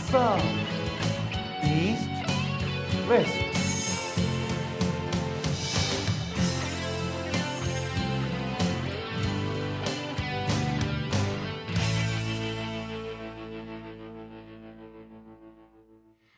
South, east, waste.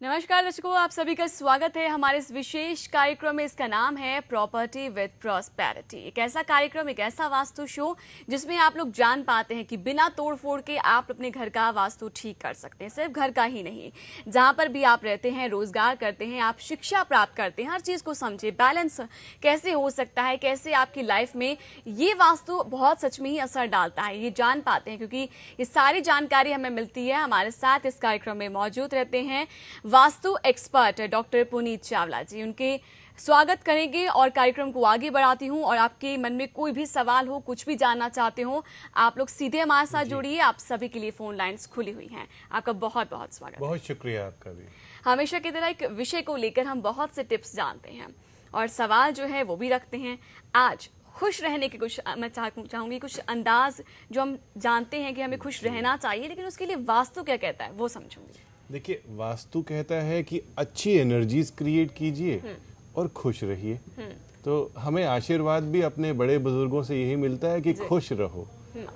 नमस्कार दर्शकों, आप सभी का स्वागत है हमारे इस विशेष कार्यक्रम में। इसका नाम है प्रॉपर्टी विद प्रॉस्पेरिटी। एक ऐसा कार्यक्रम, एक ऐसा वास्तु शो जिसमें आप लोग जान पाते हैं कि बिना तोड़ फोड़ के आप अपने घर का वास्तु ठीक कर सकते हैं। सिर्फ घर का ही नहीं, जहां पर भी आप रहते हैं, रोजगार करते हैं, आप शिक्षा प्राप्त करते हैं, हर चीज को समझे, बैलेंस कैसे हो सकता है, कैसे आपकी लाइफ में ये वास्तु बहुत सच में ही असर डालता है, ये जान पाते हैं। क्योंकि ये सारी जानकारी हमें मिलती है। हमारे साथ इस कार्यक्रम में मौजूद रहते हैं वास्तु एक्सपर्ट डॉक्टर पुनीत चावला जी। उनके स्वागत करेंगे और कार्यक्रम को आगे बढ़ाती हूं। और आपके मन में कोई भी सवाल हो, कुछ भी जानना चाहते हो, आप लोग सीधे हमारे साथ जुड़िए। आप सभी के लिए फोन लाइंस खुली हुई हैं। आपका बहुत बहुत स्वागत। बहुत शुक्रिया आपका भी। हमेशा की तरह एक विषय को लेकर हम बहुत से टिप्स जानते हैं और सवाल जो है वो भी रखते हैं। आज खुश रहने के कुछ मैं चाहूंगी कुछ अंदाज जो हम जानते हैं कि हमें खुश रहना चाहिए, लेकिन उसके लिए वास्तु क्या कहता है वो समझूंगी। देखिए, वास्तु कहता है कि अच्छी एनर्जीज क्रिएट कीजिए और खुश रहिए। तो हमें आशीर्वाद भी अपने बड़े बुजुर्गों से यही मिलता है कि खुश रहो।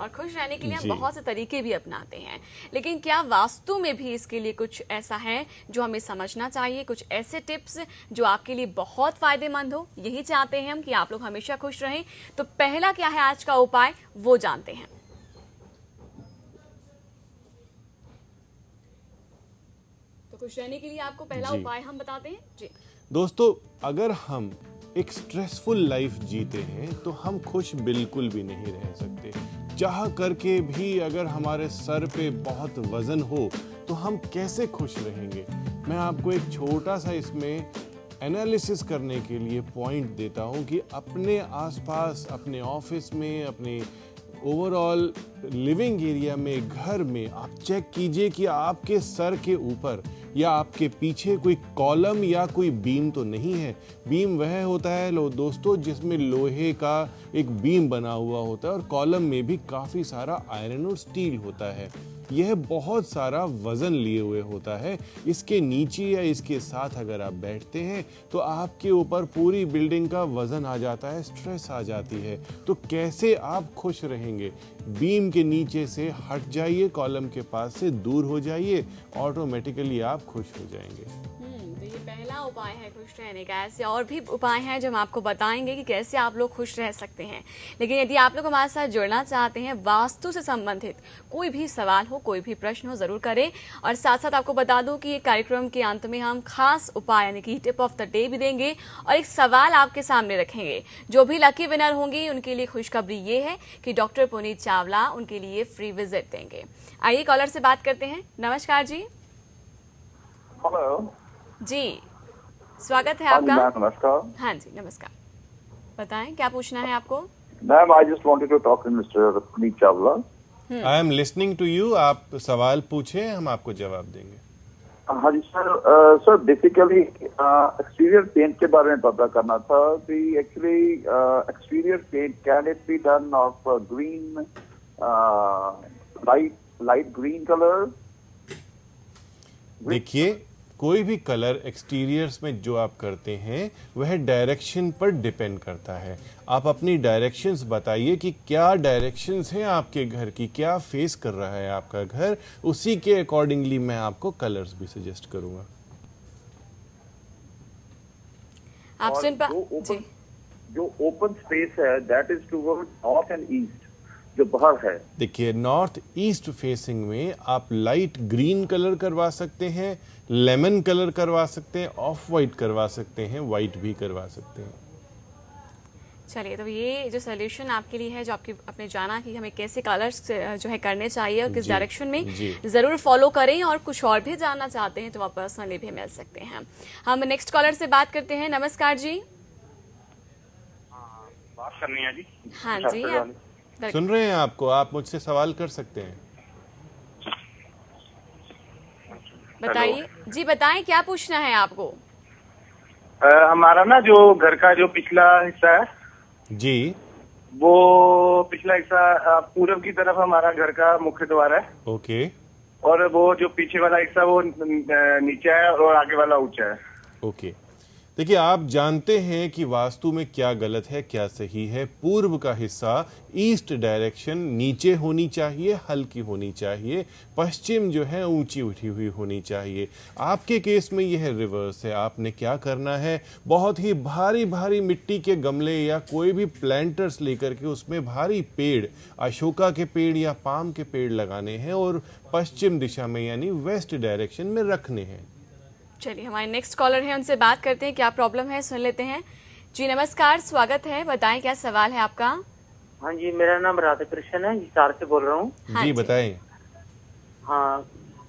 और खुश रहने के लिए हम बहुत से तरीके भी अपनाते हैं, लेकिन क्या वास्तु में भी इसके लिए कुछ ऐसा है जो हमें समझना चाहिए? कुछ ऐसे टिप्स जो आपके लिए बहुत फायदेमंद हो, यही चाहते हैं हम कि आप लोग हमेशा खुश रहें। तो पहला क्या है आज का उपाय, वो जानते हैं। खुश रहने के लिए आपको पहला उपाय हम बताते हैं जी। दोस्तों, अगर हम एक स्ट्रेसफुल लाइफ जीते हैं तो हम खुश बिल्कुल भी नहीं रह सकते। चाह करके भी अगर हमारे सर पे बहुत वजन हो तो हम कैसे खुश रहेंगे? मैं आपको एक छोटा सा इसमें एनालिसिस करने के लिए पॉइंट देता हूं कि अपने आसपास, अपने ऑफिस में, अपने ओवरऑल लिविंग एरिया में, घर में आप चेक कीजिए कि आपके सर के ऊपर या आपके पीछे कोई कॉलम या कोई बीम तो नहीं है। बीम वह होता है दोस्तों जिसमें लोहे का एक बीम बना हुआ होता है और कॉलम में भी काफ़ी सारा आयरन और स्टील होता है। यह बहुत सारा वजन लिए हुए होता है। इसके नीचे या इसके साथ अगर आप बैठते हैं तो आपके ऊपर पूरी बिल्डिंग का वजन आ जाता है, स्ट्रेस आ जाती है। तो कैसे आप खुश रहेंगे? बीम के नीचे से हट जाइए, कॉलम के पास से दूर हो जाइए, ऑटोमेटिकली आप खुश हो जाएंगे। तो ये पहला उपाय है खुश रहने का। ऐसे और भी उपाय हैं जो हम आपको बताएंगे कि कैसे आप लोग खुश रह सकते हैं। लेकिन यदि आप लोग हमारे साथ जुड़ना चाहते हैं, वास्तु से संबंधित कोई भी सवाल हो, कोई भी प्रश्न हो, जरूर करें। और साथ साथ आपको बता दूं कि ये कार्यक्रम के अंत में हम खास उपाय यानी कि टिप ऑफ द डे भी देंगे और एक सवाल आपके सामने रखेंगे। जो भी लकी विनर होंगे उनके लिए खुशखबरी ये है कि डॉक्टर पुनीत चावला उनके लिए फ्री विजिट देंगे। आइए कॉलर से बात करते हैं। नमस्कार जी। हेलो जी, स्वागत है आपका। नमस्कार। हाँ जी, नमस्कार। बताएं क्या पूछना है आपको? Ma'am, I just wanted to talk to mister Puneet Chawla. I am listening to you. आप सवाल पूछे, हम आपको जवाब देंगे। हाँ जी sir. Sir basically exterior paint के बारे में पता करना था कि actually exterior paint can it be done of green, light green colour? देखिए, कोई भी कलर एक्सटीरियर्स में जो आप करते हैं वह डायरेक्शन पर डिपेंड करता है। आप अपनी डायरेक्शंस बताइए कि क्या डायरेक्शंस हैं आपके घर की, क्या फेस कर रहा है आपका घर, उसी के अकॉर्डिंगली मैं आपको कलर्स भी सजेस्ट करूंगा। आप सुन जी। जो ओपन स्पेस है that is toward north and east, जो बाहर है। देखिए, नॉर्थ ईस्ट फेसिंग में आप लाइट ग्रीन कलर करवा सकते हैं, लेमन कलर करवा सकते हैं, ऑफ वाइट करवा सकते हैं, वाइट भी करवा सकते हैं। चलिए, तो ये जो सोल्यूशन आपके लिए है, जो आपने जाना कि हमें कैसे कलर्स जो है करने चाहिए और किस डायरेक्शन में, जरूर फॉलो करें। और कुछ और भी जानना चाहते हैं तो आप पर्सनली भी मिल सकते हैं। हम नेक्स्ट कॉलर से बात करते हैं। नमस्कार जी। बात करनी है जी। हाँ जी, आप सुन रहे हैं आपको, आप मुझसे सवाल कर सकते हैं। बताइए जी, बताएं क्या पूछना है आपको? हमारा ना जो घर का जो पिछला हिस्सा है जी, वो पिछला हिस्सा पूर्व की तरफ हमारा घर का मुख्य द्वार है। ओके। और वो जो पीछे वाला हिस्सा वो नीचे है और आगे वाला ऊंचा है। ओके, देखिए आप जानते हैं कि वास्तु में क्या गलत है क्या सही है। पूर्व का हिस्सा ईस्ट डायरेक्शन नीचे होनी चाहिए, हल्की होनी चाहिए। पश्चिम जो है ऊंची उठी हुई होनी चाहिए। आपके केस में यह रिवर्स है। आपने क्या करना है, बहुत ही भारी भारी मिट्टी के गमले या कोई भी प्लांटर्स लेकर के उसमें भारी पेड़, अशोका के पेड़ या पाम के पेड़ लगाने हैं और पश्चिम दिशा में यानी वेस्ट डायरेक्शन में रखने हैं। चलिए हमारे नेक्स्ट कॉलर हैं, उनसे बात करते हैं क्या प्रॉब्लम है, सुन लेते हैं। जी नमस्कार, स्वागत है, बताएं क्या सवाल है आपका। हाँ जी, मेरा नाम राधा कृष्ण है, हिसार से बोल रहा हूँ। हाँ जी बताएं। हाँ,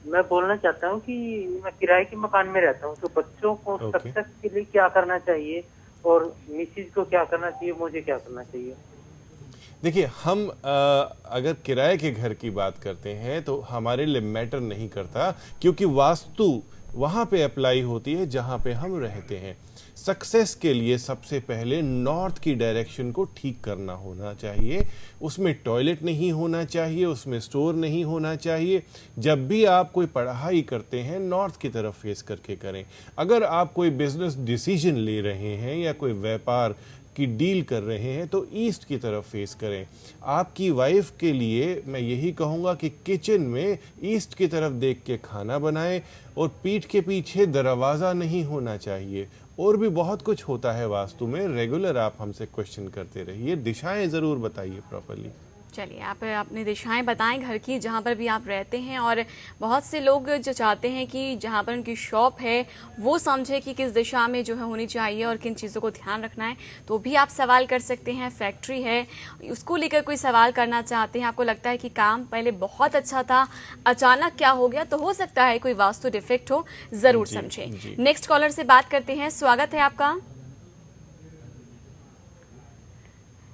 मैं बोलना चाहता हूँ कि मैं किराए के मकान में रहता हूँ, तो बच्चों को ओके। सक्सेस के लिए क्या करना चाहिए और मिसेज को क्या करना चाहिए, मुझे क्या करना चाहिए? देखिए हम अगर किराए के घर की बात करते हैं तो हमारे लिए मैटर नहीं करता, क्योंकि वास्तु वहाँ पे अप्लाई होती है जहाँ पे हम रहते हैं। सक्सेस के लिए सबसे पहले नॉर्थ की डायरेक्शन को ठीक करना होना चाहिए। उसमें टॉयलेट नहीं होना चाहिए, उसमें स्टोर नहीं होना चाहिए। जब भी आप कोई पढ़ाई करते हैं नॉर्थ की तरफ फेस करके करें। अगर आप कोई बिजनेस डिसीजन ले रहे हैं या कोई व्यापार की डील कर रहे हैं तो ईस्ट की तरफ फेस करें। आपकी वाइफ के लिए मैं यही कहूँगा कि किचन में ईस्ट की तरफ देख के खाना बनाएं और पीठ के पीछे दरवाज़ा नहीं होना चाहिए। और भी बहुत कुछ होता है वास्तु में। रेगुलर आप हमसे क्वेश्चन करते रहिए, दिशाएं ज़रूर बताइए प्रॉपरली। चलिए आप अपनी दिशाएं बताएं घर की जहाँ पर भी आप रहते हैं। और बहुत से लोग जो चाहते हैं कि जहाँ पर उनकी शॉप है वो समझे कि किस दिशा में जो है होनी चाहिए और किन चीज़ों को ध्यान रखना है, तो भी आप सवाल कर सकते हैं। फैक्ट्री है उसको लेकर कोई सवाल करना चाहते हैं, आपको लगता है कि काम पहले बहुत अच्छा था, अचानक क्या हो गया, तो हो सकता है कोई वास्तु डिफेक्ट हो, ज़रूर समझें। नेक्स्ट कॉलर से बात करते हैं, स्वागत है आपका।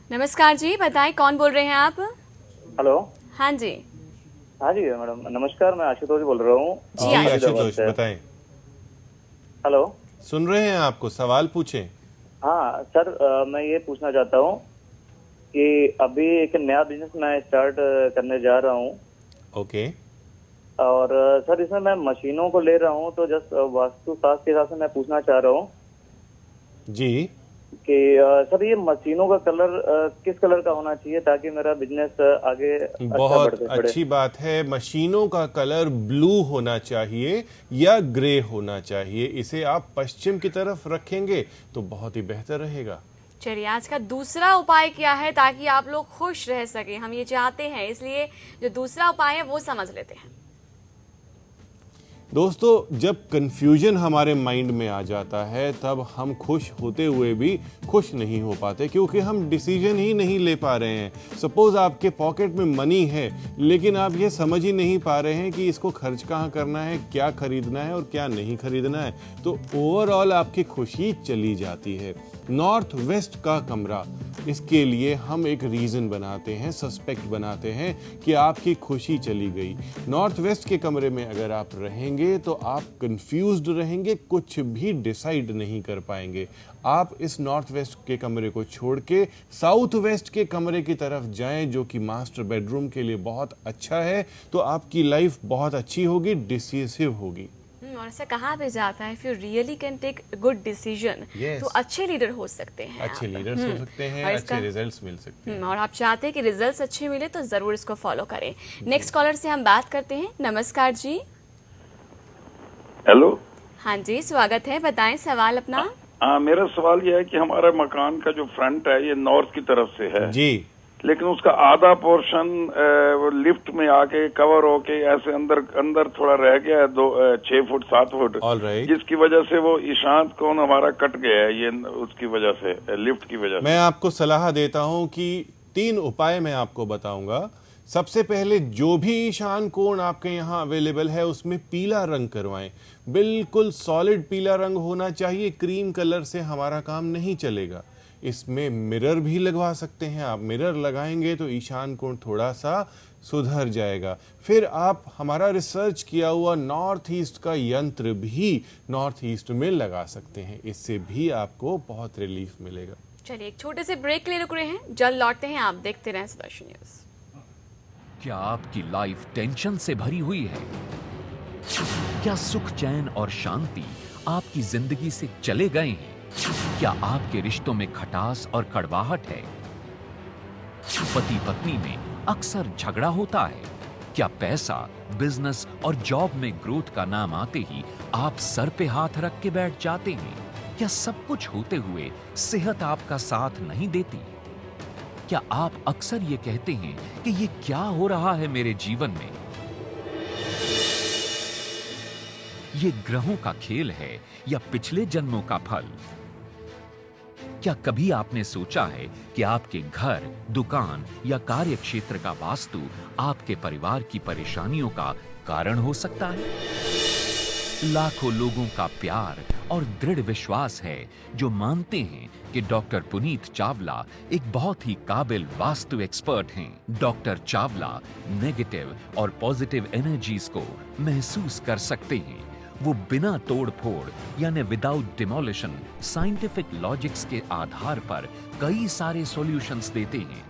नमस्कार जी, बताएं कौन बोल रहे हैं आप। हेलो। हाँ जी। हाँ जी मैडम, नमस्कार, मैं आशुतोष बोल रहा हूँ। जी जी आशुतोष बताएं। हेलो, सुन रहे हैं आपको, सवाल पूछें। हाँ सर, मैं ये पूछना चाहता हूँ कि अभी एक नया बिजनेस मैं स्टार्ट करने जा रहा हूँ। ओके। और सर इसमें मैं मशीनों को ले रहा हूँ, तो जस्ट वास्तुशास्त्र के हिसाब से मैं पूछना चाह रहा हूँ जी कि सर ये मशीनों का कलर किस कलर का होना चाहिए ताकि मेरा बिजनेस आगे अच्छा बहुत बढ़े। अच्छी बात है। मशीनों का कलर ब्लू होना चाहिए या ग्रे होना चाहिए। इसे आप पश्चिम की तरफ रखेंगे तो बहुत ही बेहतर रहेगा। चलिए आज का दूसरा उपाय क्या है ताकि आप लोग खुश रह सकें, हम ये चाहते हैं, इसलिए जो दूसरा उपाय है वो समझ लेते हैं। दोस्तों, जब कंफ्यूजन हमारे माइंड में आ जाता है तब हम खुश होते हुए भी खुश नहीं हो पाते, क्योंकि हम डिसीजन ही नहीं ले पा रहे हैं। सपोज आपके पॉकेट में मनी है लेकिन आप ये समझ ही नहीं पा रहे हैं कि इसको खर्च कहाँ करना है, क्या खरीदना है और क्या नहीं खरीदना है, तो ओवरऑल आपकी खुशी चली जाती है। नॉर्थ वेस्ट का कमरा, इसके लिए हम एक रीज़न बनाते हैं, सस्पेक्ट बनाते हैं कि आपकी खुशी चली गई। नॉर्थ वेस्ट के कमरे में अगर आप रहेंगे तो आप कंफ्यूज्ड रहेंगे, कुछ भी डिसाइड नहीं कर पाएंगे। आप इस नॉर्थ वेस्ट के कमरे को छोड़ के साउथ वेस्ट के कमरे की तरफ जाएं, जो कि मास्टर बेडरूम के लिए बहुत अच्छा है, तो आपकी लाइफ बहुत अच्छी होगी, डिसिसिव होगी। और ऐसा कहा भी जाता है, if you really can take good decision, तो अच्छे लीडर हो सकते हैं, अच्छे लीडर्स हो सकते हैं, अच्छे रिजल्ट्स मिल सकते हैं। और आप चाहते हैं कि रिजल्ट्स अच्छे मिले तो जरूर इसको फॉलो करें। नेक्स्ट कॉलर से हम बात करते हैं। नमस्कार जी। हेलो। हाँ जी, स्वागत है, बताएं सवाल अपना। मेरा सवाल यह है कि हमारा मकान का जो फ्रंट है ये नॉर्थ की तरफ से है जी, लेकिन उसका आधा पोर्शन वो लिफ्ट में आके कवर होके ऐसे अंदर थोड़ा रह गया है, 6 फुट 7 फुट, ऑलराइट, जिसकी वजह से वो ईशांत कोण हमारा कट गया है, ये उसकी वजह से, लिफ्ट की वजह से। मैं आपको सलाह देता हूं कि 3 उपाय मैं आपको बताऊंगा। सबसे पहले जो भी ईशान कोण आपके यहाँ अवेलेबल है उसमें पीला रंग करवाएं। बिल्कुल सॉलिड पीला रंग होना चाहिए, क्रीम कलर से हमारा काम नहीं चलेगा। इसमें मिरर भी लगवा सकते हैं आप, मिरर लगाएंगे तो ईशान कोण थोड़ा सा सुधर जाएगा। फिर आप हमारा रिसर्च किया हुआ नॉर्थ ईस्ट का यंत्र भी नॉर्थ ईस्ट में लगा सकते हैं, इससे भी आपको बहुत रिलीफ मिलेगा। चलिए एक छोटे से ब्रेक ले रुक रहे हैं, जल्द लौटते हैं, आप देखते रहें सुदर्शन न्यूज। क्या आपकी लाइफ टेंशन से भरी हुई है? क्या सुख, चैन और शांति आपकी जिंदगी से चले गए हैं? क्या आपके रिश्तों में खटास और कड़वाहट है? पति पत्नी में अक्सर झगड़ा होता है? क्या पैसा, बिजनेस और जॉब में ग्रोथ का नाम आते ही आप सर पे हाथ रख के बैठ जाते हैं? क्या सब कुछ होते हुए सेहत आपका साथ नहीं देती? क्या आप अक्सर ये कहते हैं कि ये क्या हो रहा है मेरे जीवन में? ये ग्रहों का खेल है या पिछले जन्मों का फल? क्या कभी आपने सोचा है कि आपके घर, दुकान या कार्य क्षेत्र का वास्तु आपके परिवार की परेशानियों का कारण हो सकता है? लाखों लोगों का प्यार और दृढ़ विश्वास है जो मानते हैं कि डॉक्टर पुनीत चावला एक बहुत ही काबिल वास्तु एक्सपर्ट हैं। डॉक्टर चावला नेगेटिव और पॉजिटिव एनर्जीज को महसूस कर सकते हैं। वो बिना तोड़ फोड़ यानी विदाउट डिमोलिशन साइंटिफिक लॉजिक्स के आधार पर कई सारे सॉल्यूशंस देते हैं